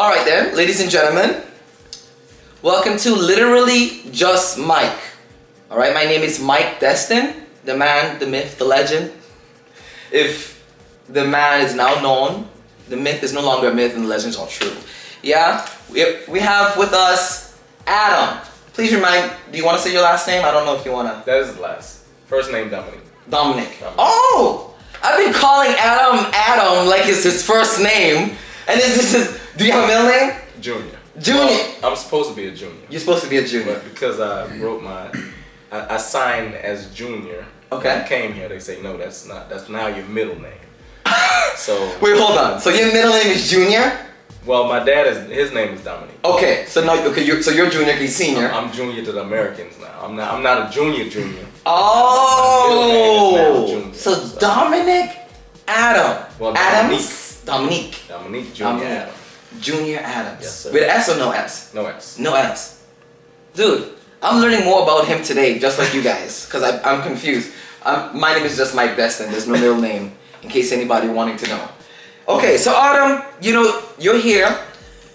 All right then, ladies and gentlemen, welcome to Literally Just Mike. All right, my name is Mike Destin, the man, the myth, the legend. If the man is now known, the myth is no longer a myth and the legends are true. Yeah, we have with us Adam. Please remind, do you want to say your last name? I don't know if you want to. That is the last. First name, Dominic. Dominic. Oh, I've been calling Adam like it's his first name. And do you have a middle name? Junior. Junior. Well, I'm supposed to be a junior. You're supposed to be a junior. But because I wrote I signed as junior. Okay. When I came here, they say, no, that's now your middle name. So. Wait, hold on. So your middle name is Junior? Well, my his name is Dominic. Okay, so now, you're junior, he's senior. I'm junior to the Americans now. I'm not a junior. Oh, junior, so Dominic Adam. Well, Dominique Junior Adam. Junior Adams. Yes, sir. With S or no S? No S. No S. Dude, I'm learning more about him today, just like you guys, because I'm confused. My name is just Mike Destin. There's no middle name, in case anybody wanting to know. Okay, so Adam, you're here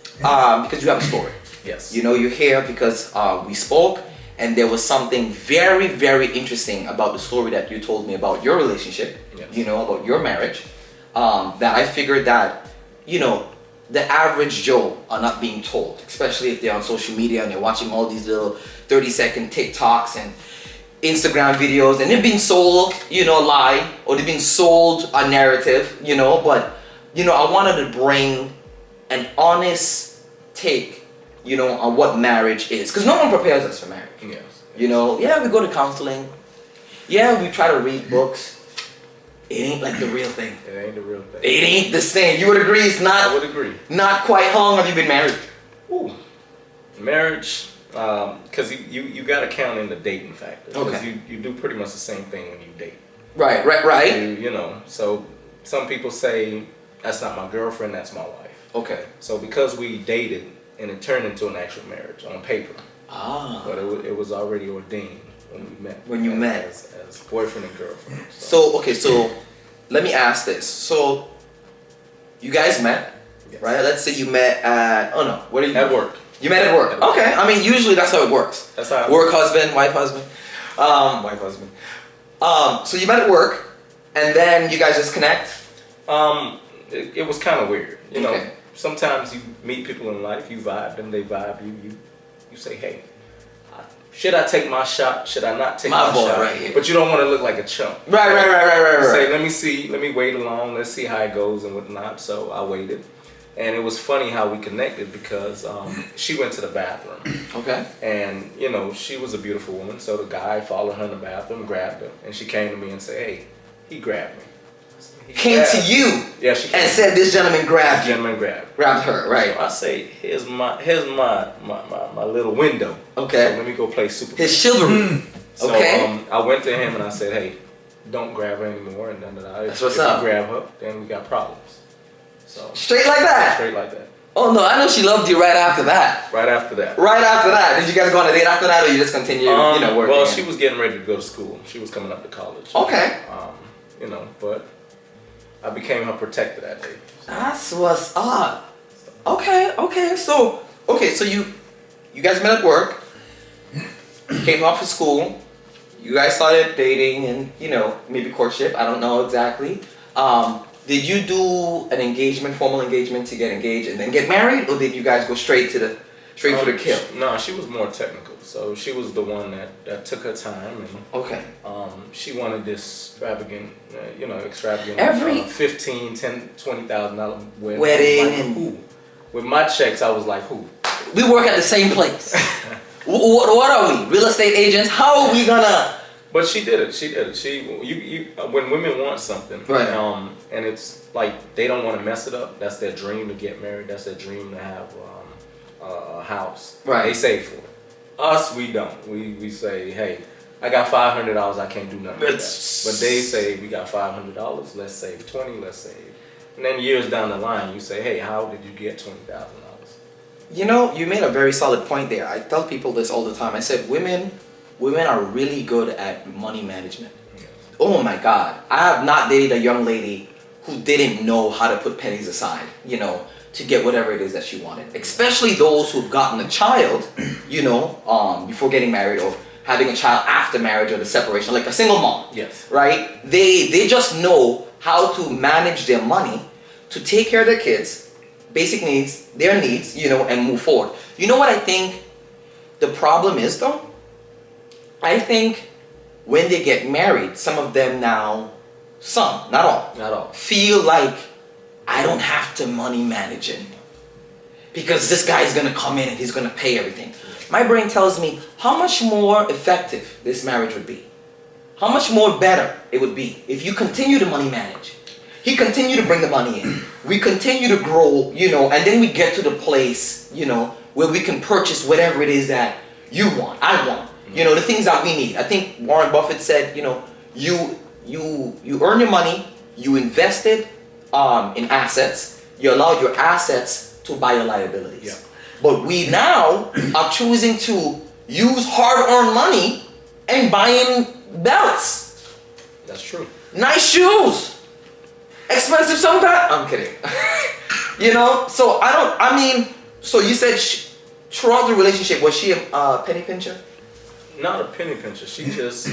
because you have a story. Yes. You're here because we spoke, and there was something very, very interesting about the story that you told me about your relationship, yes. About your marriage, that I figured that, the average Joe are not being told, especially if they're on social media and they're watching all these little 30-second TikToks and Instagram videos, and they're being sold, a lie, or they're being sold a narrative, but, I wanted to bring an honest take, on what marriage is. Because no one prepares us for marriage. Yes. We go to counseling. Yeah, we try to read books. It ain't like the real thing. It ain't the real thing. It ain't the same. You would agree it's not? I would agree. Not quite. How long have you been married? Ooh. Marriage, because you got to count in the dating factor. Because you do pretty much the same thing when you date. Right. So some people say, that's not my girlfriend, that's my wife. Okay. So because we dated, and it turned into an actual marriage on paper. But it was already ordained when we met. When you met. As boyfriend and girlfriend. So let me ask this. So you guys met, yes. right? Let's say you met at, what are you? At work. You met at work. Okay. I mean, usually that's how it works. That's how work husband, wife husband. Wife husband. So you met at work, and then you guys just connect? It was kind of weird. Okay. Sometimes you meet people in life, you vibe them, they vibe you. You say, hey, should I take my shot? Should I not take my shot? Right here. But you don't want to look like a chump. Right. Say, let me wait along, let's see how it goes and whatnot. So I waited. And it was funny how we connected because she went to the bathroom. Okay. And, she was a beautiful woman. So the guy followed her in the bathroom, grabbed her. And she came to me and said, hey, he grabbed me. Came to you? Yeah, she came. And said this gentleman grabbed you? This gentleman grabbed. Grabbed her, right. So I say, here's my little window. Okay. So let me go play Super. His chivalry. So okay. I went to him and I said, hey, don't grab her anymore. And that's what's up. If you grab her, then we got problems. So straight like that? Straight like that. Oh no, I know she loved you right after that. Right after that. Right after that. Did you guys go on a date after that, or you just continued, working? Well, she was getting ready to go to school. She was coming up to college. Okay. But I became her protector that day. That's what's up. Okay. So you guys met at work, came off of school, you guys started dating and, maybe courtship, I don't know exactly. Did you do an formal engagement to get engaged and then get married, or did you guys go straight for the kill? No, she was more technical. So she was the one that took her time and she wanted this extravagant every $15,000, $10,000, $20,000 wedding and who? With my checks, I was like, who? We work at the same place. What are we? Real estate agents? How are we gonna? But she did it. When women want something, right? And it's like they don't want to mess it up. That's their dream to get married. That's their dream to have a house. Right. They save for it. Us, we don't. We say, hey, I got $500. I can't do nothing with that. But they say we got $500. Let's save 20. Let's save. And then years down the line, you say, hey, how did you get $20,000? You made a very solid point there. I tell people this all the time. I said women are really good at money management. Yes. Oh my God. I have not dated a young lady who didn't know how to put pennies aside, to get whatever it is that she wanted. Especially those who've gotten a child, before getting married, or having a child after marriage or the separation, like a single mom. Yes. Right? They just know how to manage their money to take care of their kids, basic needs, their needs, and move forward. You know what I think the problem is though? I think when they get married, some of them now, some, not all, feel like I don't have to money manage anymore. Because this guy's gonna come in and he's gonna pay everything. My brain tells me how much more effective this marriage would be. How much more better it would be if you continue to money manage. He continue to bring the money in. We continue to grow, and then we get to the place, where we can purchase whatever it is that you want, I want, the things that we need. I think Warren Buffett said, you earn your money, you invest it in assets, you allow your assets to buy your liabilities. Yeah. But we now are choosing to use hard-earned money and buying belts. That's true. Nice shoes. Expensive sometimes. I'm kidding. So you said throughout the relationship, was she a penny pincher? Not a penny pincher. She just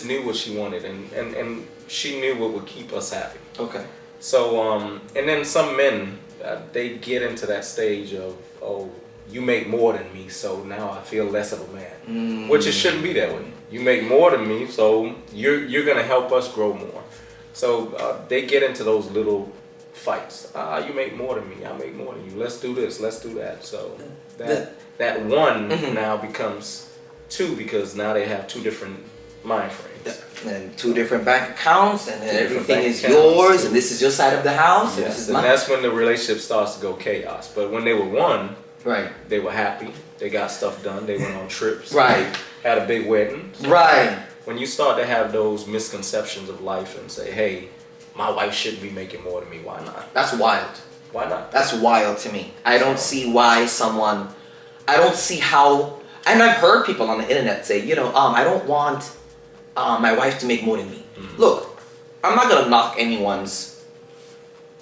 knew what she wanted, and she knew what would keep us happy. Okay. So, and then some men, they get into that stage of, oh, you make more than me, so now I feel less of a man. Which it shouldn't be that way. You make more than me, so you're gonna help us grow more. So they get into those little fights. You make more than me, I make more than you. Let's do this, let's do that. So that one now becomes two, because now they have two different mind frames. And two different bank accounts, and then everything is yours, and this is your side of the house. Yes, and this is and mine. that's when the relationship starts to go chaos. But when they were one, Right. they were happy. They got stuff done. They went on trips. Right. Had a big wedding. Right. When you start to have those misconceptions of life and say, hey, my wife shouldn't be making more than me, why not? That's wild. Why not? That's wild to me. I don't see why I don't see how, and I've heard people on the internet say, I don't want my wife to make more than me. Look, I'm not gonna knock anyone's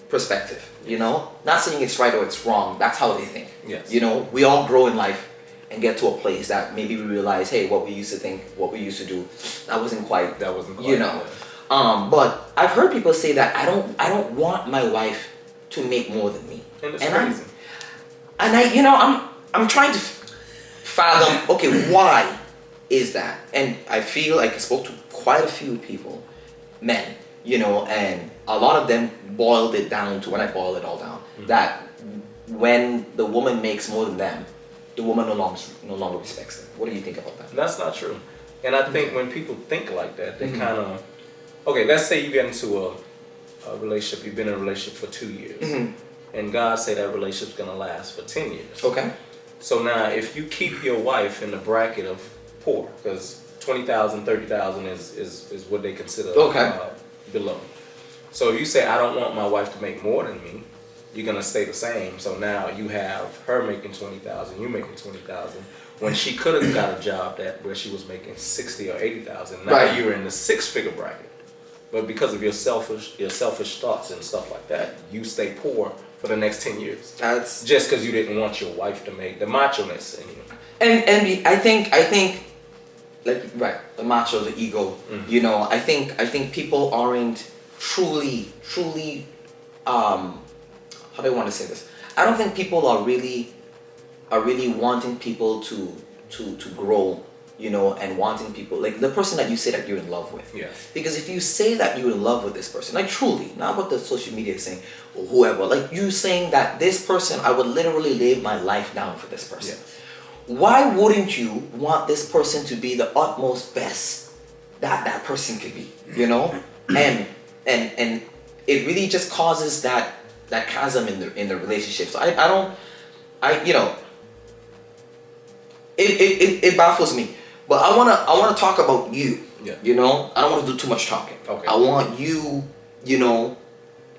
perspective, Not saying it's right or it's wrong. That's how they think. Yes. We all grow in life and get to a place that maybe we realize, hey, what we used to think, what we used to do, that wasn't quite. But I've heard people say that I don't want my wife to make more than me. And it's crazy. I'm trying to fathom, okay, why is that? And I feel like I spoke to quite a few people, men, and a lot of them boiled it down to, when I boil it all down, that when the woman makes more than them, the woman no longer respects them. What do you think about that? That's not true. And I think when people think like that, they kind of, okay, let's say you get into a relationship, you've been in a relationship for 2 years, and God say that relationship's gonna last for 10 years. Okay. So now, if you keep your wife in the bracket of poor, because 20,000, 30,000 is what they consider below. So if you say, I don't want my wife to make more than me, you're gonna stay the same. So now you have her making 20,000, you making 20,000, when she could have got a job where she was making 60 or 80,000. Now you're in the 6-figure bracket. But because of your selfish thoughts and stuff like that, you stay poor for the next 10 years. That's just because you didn't want your wife to make the macho-ness in you. And I think the macho, the ego. I think people aren't truly how do I want to say this? I don't think people are really wanting people to grow, and wanting people, like the person that you say that you're in love with. Yes. Because if you say that you're in love with this person, like truly, not what the social media is saying or whoever, like you saying that this person, I would literally lay my life down for this person. Yes. Why wouldn't you want this person to be the utmost best that person could be, And it really just causes that chasm in the relationship. So it baffles me. But I wanna talk about you. Yeah. I don't want to do too much talking. Okay. I want you,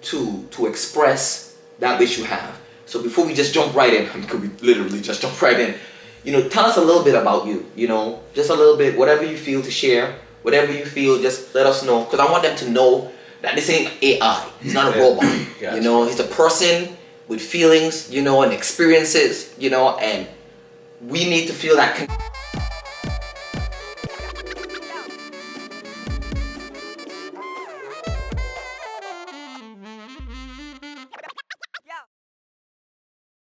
to express that which you have. So before we just jump right in, could we literally just jump right in? Tell us a little bit about you. Just a little bit, whatever you feel to share, whatever you feel, just let us know. Because I want them to know that this ain't AI. He's not a robot. Gotcha. He's a person with feelings, you know, and experiences, you know, and we need to feel that